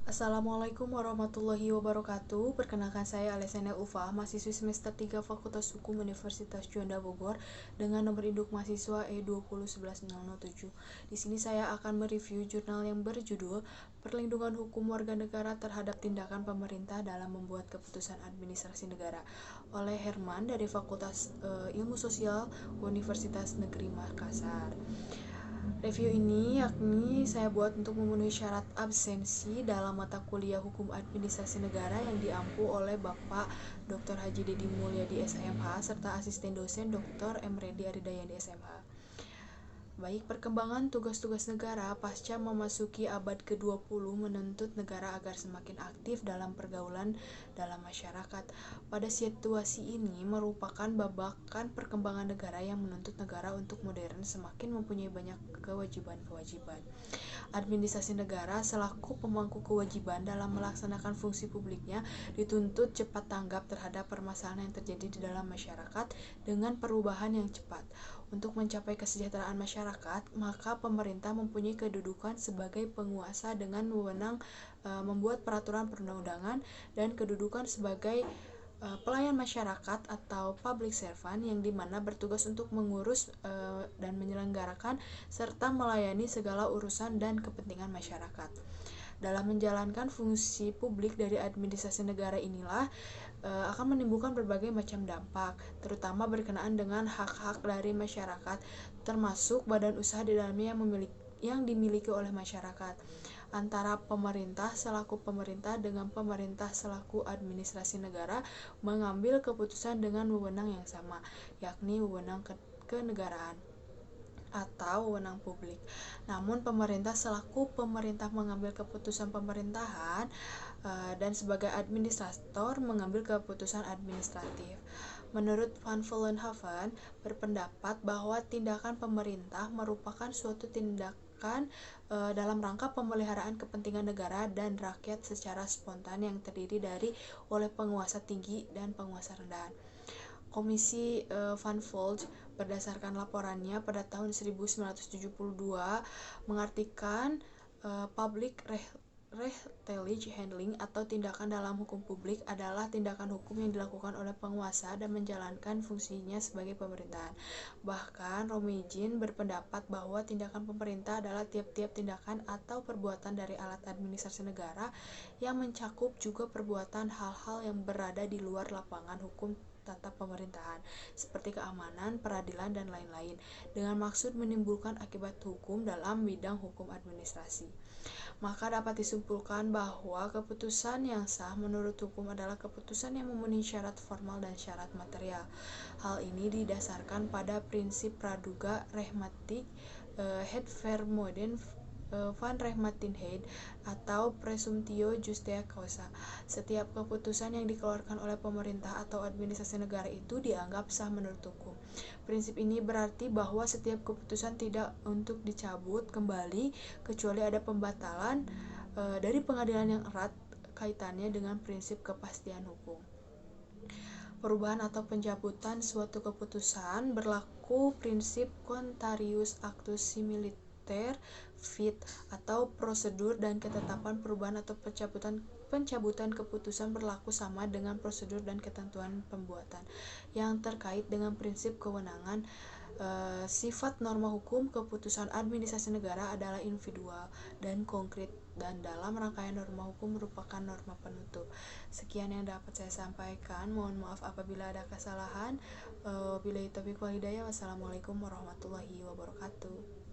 Assalamualaikum warahmatullahi wabarakatuh. Perkenalkan saya Alessia Ulfa, mahasiswi semester 3 Fakultas Hukum Universitas Juanda Bogor dengan nomor induk mahasiswa E2011007. Di sini saya akan mereview jurnal yang berjudul Perlindungan Hukum Warga Negara Terhadap Tindakan Pemerintah dalam Membuat Keputusan Administrasi Negara oleh Herman dari Fakultas Ilmu Sosial Universitas Negeri Makassar. Review ini yakni saya buat untuk memenuhi syarat absensi dalam mata kuliah Hukum Administrasi Negara yang diampu oleh Bapak Dr. Haji Dedi Mulyadi SMH serta asisten dosen Dr. Emredi Aridayani SMH. Baik, perkembangan tugas-tugas negara pasca memasuki abad ke-20 menuntut negara agar semakin aktif dalam pergaulan dalam masyarakat. Pada situasi ini merupakan babakan perkembangan negara yang menuntut negara untuk modern semakin mempunyai banyak kewajiban-kewajiban. Administrasi negara selaku pemangku kewajiban dalam melaksanakan fungsi publiknya dituntut cepat tanggap terhadap permasalahan yang terjadi di dalam masyarakat dengan perubahan yang cepat. Untuk mencapai kesejahteraan masyarakat, maka pemerintah mempunyai kedudukan sebagai penguasa dengan wewenang membuat peraturan perundang-undangan dan kedudukan sebagai pelayan masyarakat atau public servant yang dimana bertugas untuk mengurus dan menyelenggarakan serta melayani segala urusan dan kepentingan masyarakat. Dalam menjalankan fungsi publik dari administrasi negara inilah akan menimbulkan berbagai macam dampak, terutama berkenaan dengan hak-hak dari masyarakat, termasuk badan usaha di dalamnya yang dimiliki oleh masyarakat, antara pemerintah selaku pemerintah dengan pemerintah selaku administrasi negara mengambil keputusan dengan wewenang yang sama, yakni wewenang kenegaraan atau wewenang publik. Namun pemerintah selaku pemerintah mengambil keputusan pemerintahan dan sebagai administrator mengambil keputusan administratif. Menurut Van Vollenhoven berpendapat bahwa tindakan pemerintah merupakan suatu tindakan dalam rangka pemeliharaan kepentingan negara dan rakyat secara spontan yang terdiri dari oleh penguasa tinggi dan penguasa rendahan. Komisi Van Volt berdasarkan laporannya pada tahun 1972 mengartikan public retailage handling atau tindakan dalam hukum publik adalah tindakan hukum yang dilakukan oleh penguasa dan menjalankan fungsinya sebagai pemerintahan. Bahkan Romegin berpendapat bahwa tindakan pemerintah adalah tiap-tiap tindakan atau perbuatan dari alat administrasi negara yang mencakup juga perbuatan hal-hal yang berada di luar lapangan hukum tata pemerintahan seperti keamanan, peradilan, dan lain-lain dengan maksud menimbulkan akibat hukum dalam bidang hukum administrasi. Maka dapat disimpulkan bahwa keputusan yang sah menurut hukum adalah keputusan yang memenuhi syarat formal dan syarat material. Hal ini didasarkan pada prinsip praduga rehmatik het vermoeden van rehmatinheid atau presumptio justia causa. Setiap keputusan yang dikeluarkan oleh pemerintah atau administrasi negara itu dianggap sah menurut hukum. Prinsip ini berarti bahwa setiap keputusan tidak untuk dicabut kembali kecuali ada pembatalan dari pengadilan yang erat kaitannya dengan prinsip kepastian hukum. Perubahan atau pencabutan suatu keputusan berlaku prinsip contrarius actus similiter fit atau prosedur dan ketetapan perubahan atau pencabutan keputusan berlaku sama dengan prosedur dan ketentuan pembuatan yang terkait dengan prinsip kewenangan. Sifat norma hukum keputusan administrasi negara adalah individual dan konkret dan dalam rangkaian norma hukum merupakan norma penutup. Sekian yang dapat saya sampaikan. Mohon maaf apabila ada kesalahan. Wabillahi taufiq wal hidayah. Wassalamualaikum warahmatullahi wabarakatuh.